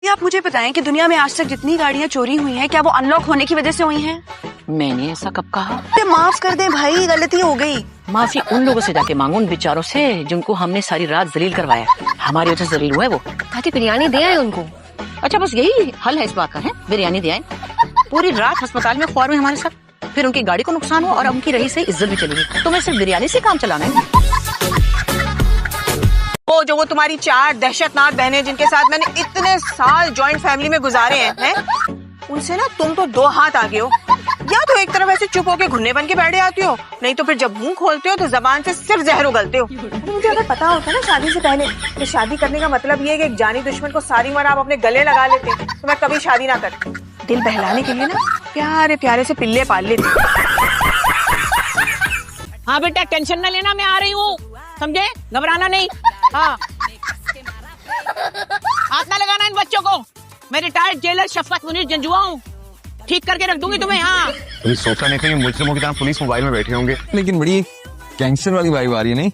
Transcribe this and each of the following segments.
आप मुझे बताएं कि दुनिया में आज तक जितनी गाड़ियाँ चोरी हुई हैं, क्या वो अनलॉक होने की वजह से हुई हैं? मैंने ऐसा कब कहा? माफ कर दे भाई, गलती हो गई। माफी उन लोगों से जाके मांगो, उन बेचारों से जिनको हमने सारी रात जलील करवाया। हमारी वजह से जलील हुआ है वो। ताकि बिरयानी दे आए उनको। अच्छा बस यही हल है इस बात का? है बिरयानी दे आए, पूरी रात अस्पताल में ख्वार में हमारे साथ, फिर उनकी गाड़ी को नुकसान हो और उनकी रही से इज्जत भी चलेगी। तुम्हें सिर्फ बिरयानी से काम चलाना है? वो तुम्हारी 4 दहशतनाक बहनें जिनके साथ मैंने इतने साल जॉइंट फैमिली में गुजारे हैं, उनसे ना तुम तो 2 हाथ आगे हो। या तो एक तरफ ऐसे चुप होके घुन्ने बन के बैठे आती हो, नहीं तो फिर जब मुंह खोलते हो तो जबान से सिर्फ जहर उगलते हो। मुझे अगर पता होता ना शादी से पहले कि शादी करने का मतलब ये है कि एक जानी दुश्मन को सारी उम्र आप अपने गले लगा लेते, तो मैं कभी शादी ना करती। दिल बहलाने के लिए ना प्यारे प्यारे से पिल्ले पाल लेती। हाँ बेटा, टेंशन न लेना, मैं आ रही हूँ, समझे? घबराना नहीं। हाँ, हाथ ना लगाना इन बच्चों को। मैं रिटायर्ड जेलर शफकत मुनीर जंजुआ हूँ, ठीक करके रख दूंगी तुम्हें। हाँ, कभी सोचा नहीं था कि मुजरिमों की तरह पुलिस मोबाइल में बैठे होंगे, लेकिन बड़ी गैंगस्टर वाली वाइब आ रही है। नहीं,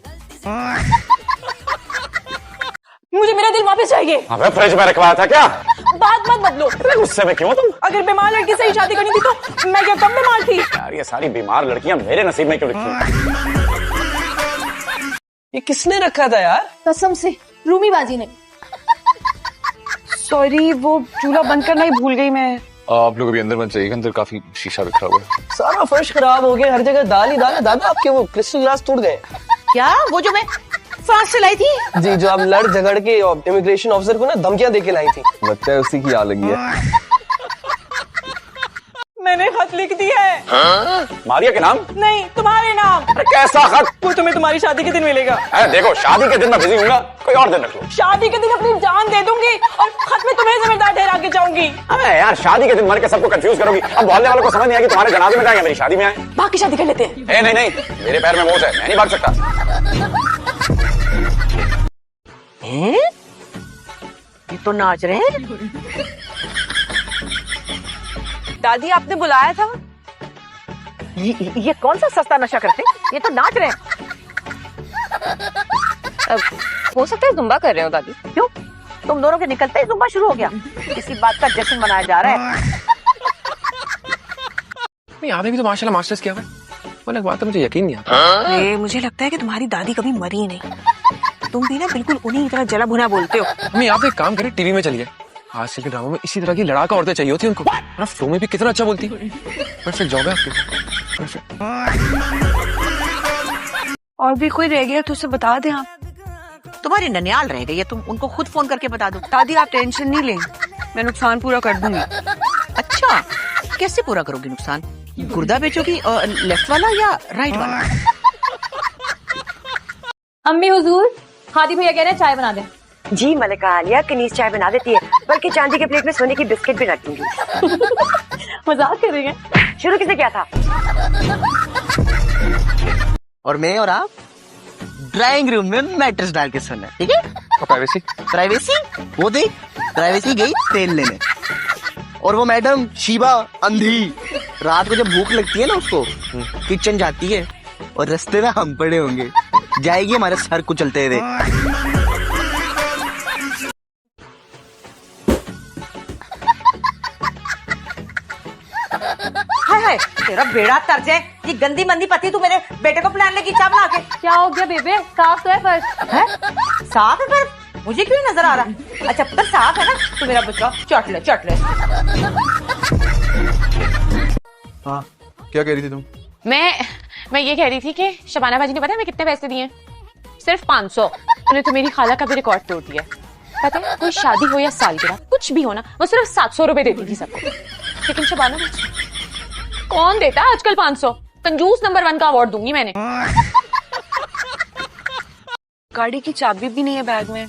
मुझे मेरा दिल वापस चाहिए। अबे फ्रिज में रखवाया था क्या? बात मत बदलो। गुस्से में क्यों तुम? अगर बीमार लड़की से ही शादी करनी थी तो मैं क्या कम बीमार थी? यार ये सारी बीमार लड़कियां मेरे नसीब में क्यों लिखी? ये किसने रखा था यार? कसम से रूमी बाजी ने। सॉरी, वो चूल्हा बंद करना ही भूल गई मैं। आप लोग अभी अंदर मत जाइएगा, अंदर काफी शीशा रखा हुआ है। सारा फर्श खराब हो गया, हर जगह दाल ही दाल है। दादा आपके वो क्रिस्टल ग्लास टूट गए क्या? वो जो मैं फ्रांस से लाई थी जी, जो आप लड़ झगड़ के इमिग्रेशन ऑफिसर को ना धमकियां देके लाई थी। लगता है उसी की आ लगी है। मैंने खत लिख दिया है। मारिया के नाम? नहीं, तुम्हारे नाम। अरे कैसा खत? वो तुम्हें तुम्हारी शादी के दिन मिलेगा। अरे देखो, शादी के दिन मैं बिजी हूँ, कोई और दिन रख लो। शादी के दिन अपनी जान दे दूंगी और खत में तुम्हें जिम्मेदार ठहरा के जाऊंगी। अरे यार, शादी के दिन मर के सबको कंफ्यूज करोगी। अब मोहल्ले वालों को समझ नहीं आएगी तुम्हारे जनाजे में जाएंगे, मेरी शादी में आए। बाकी शादी कर लेते हैं। नहीं नहीं, मेरे पैर में मोच है, मैं नहीं भाग सकता। ये तो नाच रहे हैं। दादी, आपने बुलाया था? ये कौन सा सस्ता नशा करते? ये तो नाच रहे हैं। हो सकता है जुम्बा कर रहे हो दादी। क्यों? तुम दोनों के निकलते ही जुम्बा शुरू हो गया। किसी बात का जश्न मनाया जा रहा है। याद है कि तो माशाल्लाह मास्टर्स किया हुआ है। वो एक बात तो मुझे यकीन नहीं आता। मुझे लगता है कि तुम्हारी दादी कभी मरी ही नहीं। तुम भी ना बिल्कुल उन्हीं की तरह जला भुना बोलते हो। हमें आप एक काम करें, टीवी में चलिए। आजकल के ड्रामा में इसी तरह की लड़ाका औरतें चाहिए होती है उनको। ना फ्लो में भी कितना अच्छा बोलती है। परफेक्ट जॉब है आपकी, परफेक्ट। और भी कोई रह गया तो उसे बता दें आप। तुम्हारी ननियाल रह गई है, तुम उनको खुद फोन करके बता दो। दादी, आप टेंशन नहीं लें, मैं नुकसान पूरा कर दूंगी। अच्छा, कैसे पूरा करोगी नुकसान? गुर्दा बेचोगी, लेफ्ट वाला या राइट वाला? अम्मी हुजूर, हादी भैया कह रहे हैं चाय बना दें। जी मलिका आलिया, कनीज चाय बना देती है, बल्कि चांदी के प्लेट में सोने की बिस्किट भी रख दूंगी। मजाक कर रही हैं? शुरू किसे क्या था? और मैं और आप ड्राइंग रूम में मैट्रेस डाल के सोना, ठीक है? प्राइवेसी? प्राइवेसी? वो देख, प्राइवेसी गई तेल लेने, और वो मैडम शीबा अंधी रात को जब भूख लगती है ना उसको किचन जाती है और रास्ते में हम पड़े होंगे, जाएगी हमारे सर को चलते हुए। हाय, तेरा बेड़ा तर्ज है। ये गंदी मंदी पति तू मेरे बेटे को प्लान लगी चाय बना के। क्या हो गया बेबे? साफ तो है फर्श। है? साफ है पर मुझे क्यों नजर आ रहा? अच्छा तो साफ है ना, तो मेरा बच्चा चट ले चट ले। हाँ, क्या कह रही थी तुम? मैं ये कह रही थी कि शबाना बाजी ने पता है मैं कितने पैसे दिए? सिर्फ 500। उन्होंने तो मेरी खाला का भी रिकॉर्ड तोड़ दिया। पता है, कोई शादी हो या सालगिरह कुछ भी हो ना, वो सिर्फ 700 रुपए देती थी सबको। लेकिन शबाना बाजी कौन देता है आजकल 500? कंजूस नंबर 1 का अवार्ड दूंगी मैंने। गाड़ी की चाबी भी नहीं है बैग में।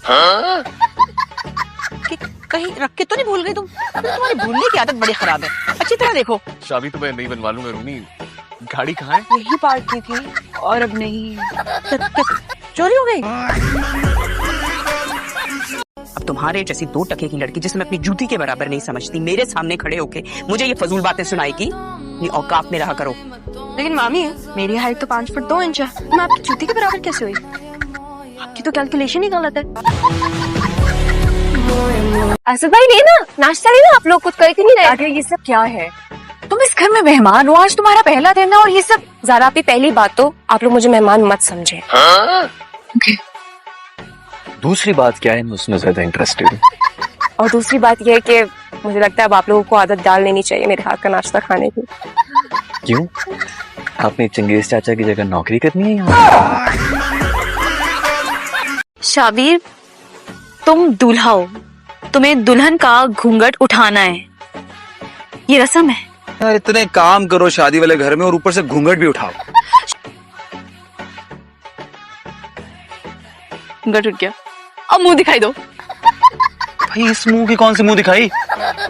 कहीं रख के तो नहीं भूल गई तुम? तुम्हारी भूलने की आदत बड़ी खराब है, अच्छी तरह देखो। शादी तो मैं नहीं बनवा लूंगा रूनी, गाड़ी कहाँ है? यही पार्क की थी और अब नहीं। चोरी हो गई? अब तुम्हारे जैसी 2 टके की लड़की जिसे मैं अपनी जूती के बराबर नहीं समझती, मेरे सामने खड़े होके मुझे ये फजूल बातें सुनाएगी। ये औकात में रहा करो। लेकिन मामी, मेरी हाइट तो 5 फुट 2 इंच है, मैं आपकी जूती के बराबर कैसे हुई? आपकी तो कैलकुलेशन ही गलत है। असद भाई लेना नाश्ता लेना, आप लोग कुछ कर क्यों नहीं रहे? अरे ये सब क्या है? तुम इस घर में मेहमान हो, आज तुम्हारा पहला दिन है और ये सब। जरा आपकी पहली बात तो आप लोग मुझे मेहमान मत समझे। दूसरी बात क्या है, मैं उसमें ज्यादा इंटरेस्टेड हूँ। और दूसरी बात यह है कि मुझे लगता है अब आप लोगों को आदत डाल लेनी चाहिए मेरे हाथ का नाश्ता खाने की। क्यों? आपने चंगेज चाचा की जगह नौकरी करनी है यहाँ? शाबीर, तुम दूल्हा हो, तुम्हें दुल्हन का घूंघट उठाना है, ये रस्म है। यार इतने काम करो शादी वाले घर में और ऊपर से घूंघट भी उठाओ। घूंघट उठ गया, अब मुंह दिखाई दो। भाई इस मुंह की कौन सी मुंह दिखाई?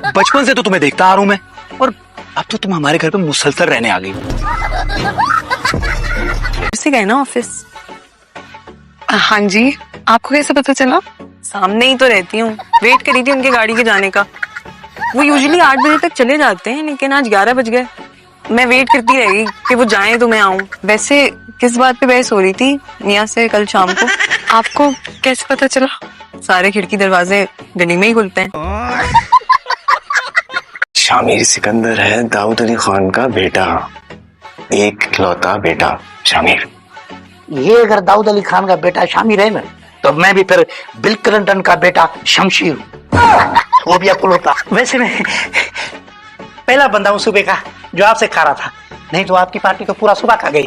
बचपन से तो तुम्हें देखता आ रहा हूं मैं, और अब तो तुम हमारे घर पे मुसलसल रहने आ गई। कैसे गए ना ऑफिस? हाँ जी, आपको कैसे पता चला? सामने ही तो रहती हूँ, वेट करी थी उनके गाड़ी के जाने का। वो यूजुअली 8 बजे तक चले जाते हैं, लेकिन आज 11 बज गए। मैं वेट करती रही कि वो जाएं तो मैं आऊं। वैसे किस बात पे बहस हो रही थी मियाँ से कल शाम को? आपको कैसे पता चला? सारे खिड़की दरवाजे गली में ही खुलते हैं। शामिर सिकंदर है दाऊद अली खान का बेटा, एक इकलौता बेटा शामिर। ये अगर दाऊद अली खान का बेटा शामिर है ना, तो मैं भी फिर बिल क्लिंटन का बेटा शमशीर हूँ, वो भी अकुल होता। वैसे मैं पहला बंदा हूँ सुबह का जो आपसे खा रहा था, नहीं तो आपकी पार्टी तो पूरा सुबह खा गई।